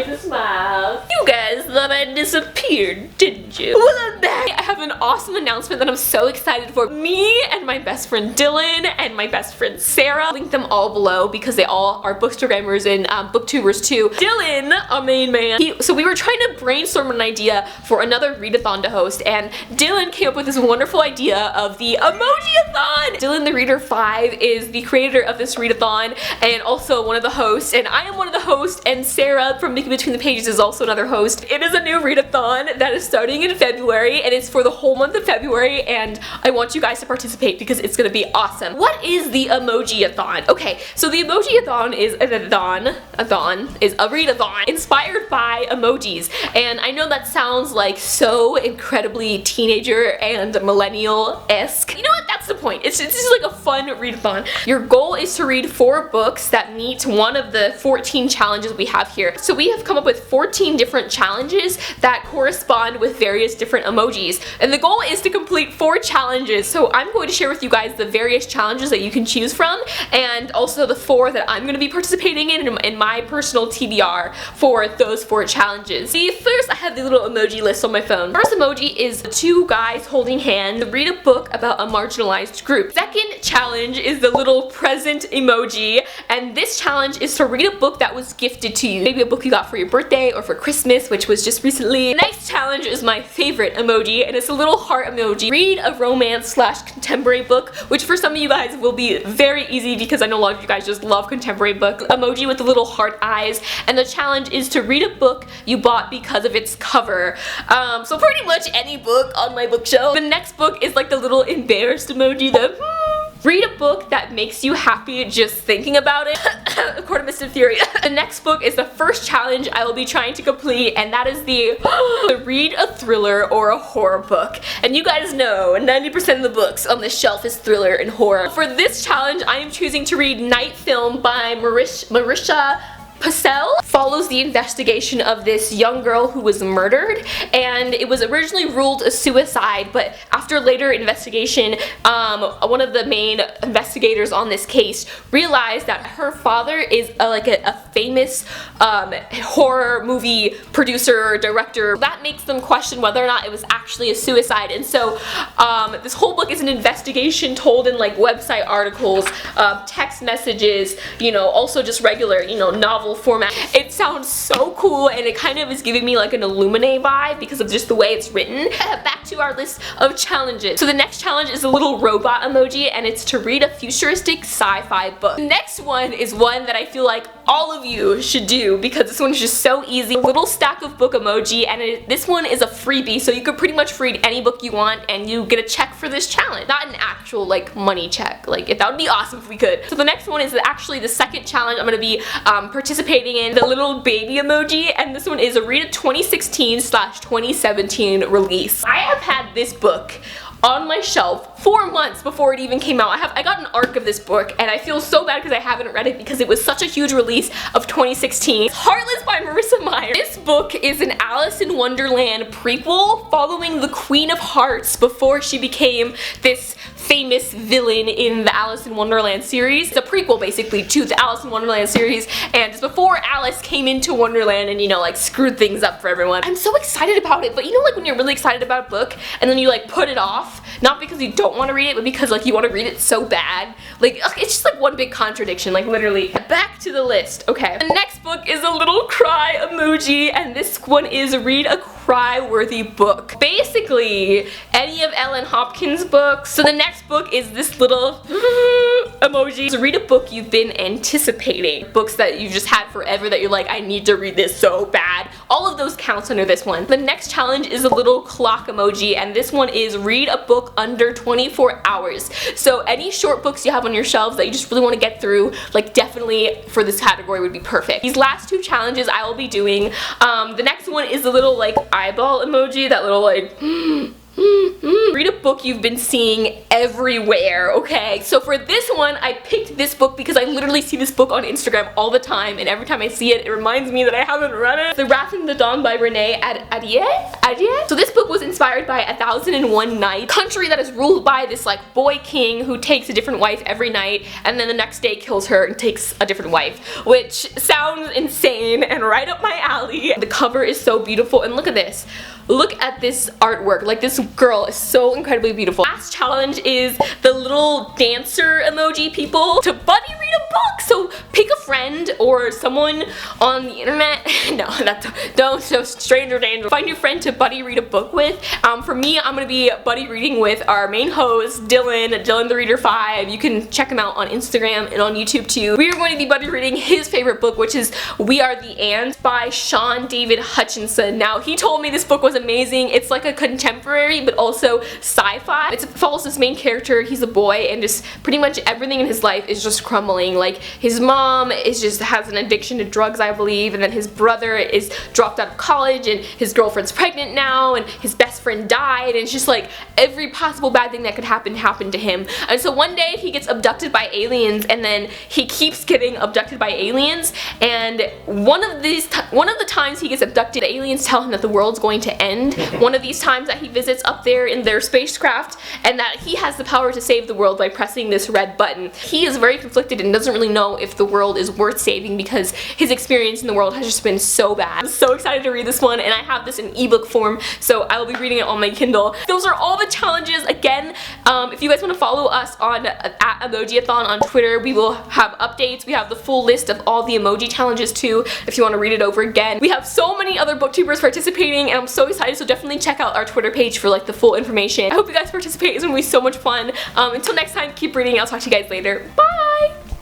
sorry to smile. You guys thought I disappeared, didn't you? Well, I'm back. I have an awesome announcement that I'm so excited for. Me and my best friend Dylan and my best friend Sarah. I'll link them all below because they all are bookstagrammers and booktubers too. Dylan, a main man. So we were trying to brainstorm an idea for another readathon to host, and Dylan came up with this wonderful idea of the Emoji-a-thon. Dylan the Reader 5 is the creator of this readathon and also one of the hosts, and I am one of the hosts, and Sarah from Making Between the Pages is also another host. It is a new readathon that is starting in February, and it's for the whole month of February, and I want you guys to participate because it's gonna be awesome. What is the Emoji-a-thon? Okay, so the Emoji-a-thon is a readathon inspired by emojis, and I know that sounds like so incredibly teenager and millennial-esque. You know what? That's the point. It's just like a fun readathon. Your goal is to read 4 books that meet one of the 14 challenges we have here. So we have come up with 14 different challenges that correspond with various different emojis, and the goal is to complete 4 challenges. So I'm going to share with you guys the various challenges that you can choose from, and also the 4 that I'm going to be participating in my personal TBR for those 4 challenges. See, first I have the little emoji list on my phone. First emoji is 2 guys holding hands to read a book about a marginalized group. Second challenge is the little present emoji, and this challenge is to read a book that was gifted to you. Maybe a book you got for your birthday or for Christmas, which was just recently. The next challenge is my favorite emoji, and it's a little heart emoji. Read a romance/contemporary book, which for some of you guys will be very easy because I know a lot of you guys just love contemporary book. Emoji with the little heart eyes, and the challenge is to read a book you bought because of its cover. So pretty much any book on my bookshelf. The next book is like the little embarrassed emoji, read a book that makes you happy just thinking about it. According to Mr. Theory. The next book is the first challenge I will be trying to complete, and that is the read a thriller or a horror book. And you guys know 90% of the books on this shelf is thriller and horror. For this challenge, I am choosing to read Night Film by Marisha Pacel. Follows the investigation of this young girl who was murdered, and it was originally ruled a suicide, but after later investigation, one of the main investigators on this case realized that her father is a famous horror movie producer, director. That makes them question whether or not it was actually a suicide, and so this whole book is an investigation told in like website articles, text messages, you know, also just regular, you know, novel format. It sounds so cool, and it kind of is giving me like an Illuminae vibe because of just the way it's written. Back to our list of challenges. So the next challenge is a little robot emoji, and it's to read a futuristic sci-fi book. The next one is one that I feel like all of you should do because this one is just so easy. A little stack of book emoji, and this one is a freebie, so you could pretty much read any book you want and you get a check for this challenge. Not an actual like money check. Like, if that would be awesome if we could. So the next one is actually the second challenge I'm going to be participating in, the little baby emoji, and this one is a read a 2016/2017 release. I have had this book on my shelf 4 months before it even came out. I got an arc of this book, and I feel so bad because I haven't read it because it was such a huge release of 2016. Heartless by Marissa Meyer. This book is an Alice in Wonderland prequel following the Queen of Hearts before she became this famous villain in the Alice in Wonderland series. It's a prequel basically to the Alice in Wonderland series, and it's before Alice came into Wonderland and, you know, like screwed things up for everyone. I'm so excited about it, but you know, like when you're really excited about a book and then you like put it off, not because you don't want to read it, but because like you want to read it so bad. Like, it's just like one big contradiction, like literally. Back to the list. Okay, the next book is a little cry emoji, and this one is read a cry-worthy book. Basically, any of Ellen Hopkins' books. So the next book is this little emoji. So read a book you've been anticipating. Books that you've just had forever that you're like, I need to read this so bad. All of those counts under this one. The next challenge is a little clock emoji, and this one is read a book under 24 hours. So any short books you have on your shelves that you just really want to get through, like definitely for this category would be perfect. These last 2 challenges I will be doing. The next one is a little like eyeball emoji, that little like Read a book you've been seeing everywhere, okay? So for this one, I picked this book because I literally see this book on Instagram all the time, and every time I see it, it reminds me that I haven't read it. The Wrath in the Dawn by Renee Ahdieh. So this book was inspired by 1001 Nights, country that is ruled by this like boy king who takes a different wife every night, and then the next day kills her and takes a different wife, which sounds insane and right up my alley. The cover is so beautiful, and look at this. Look at this artwork. Like, this girl is so incredibly beautiful. Last challenge is the little dancer emoji people to buddy read a book. So pick a friend or someone on the internet. No, don't, so stranger danger. Find your friend to buddy read a book with. For me, I'm gonna be buddy reading with our main host, Dylan the Reader 5. You can check him out on Instagram and on YouTube too. We are going to be buddy reading his favorite book, which is We Are the Ants by Sean David Hutchinson. Now, he told me this book was amazing. It's like a contemporary but also sci-fi. It follows this main character. He's a boy, and just pretty much everything in his life is just crumbling. Like, his mom has an addiction to drugs, I believe, and then his brother is dropped out of college, and his girlfriend's pregnant now, and his best friend died, and it's just like every possible bad thing that could happen happened to him. And so one day he gets abducted by aliens, and then he keeps getting abducted by aliens, and one of the times he gets abducted, the aliens tell him that the world's going to end. One of these times that he visits up there in their spacecraft, and that he has the power to save the world by pressing this red button. He is very conflicted and doesn't really know if the world is worth saving because his experience in the world has just been so bad. I'm so excited to read this one, and I have this in ebook form, so I will be reading it on my Kindle. Those are all the challenges. Again, if you guys want to follow us on at Emoji-a-thon on Twitter, we will have updates. We have the full list of all the emoji challenges too, if you want to read it over again. We have so many other booktubers participating, and I'm so excited, so definitely check out our Twitter page for like the full information. I hope you guys participate. It's gonna be so much fun. Until next time, keep reading. I'll talk to you guys later. Bye!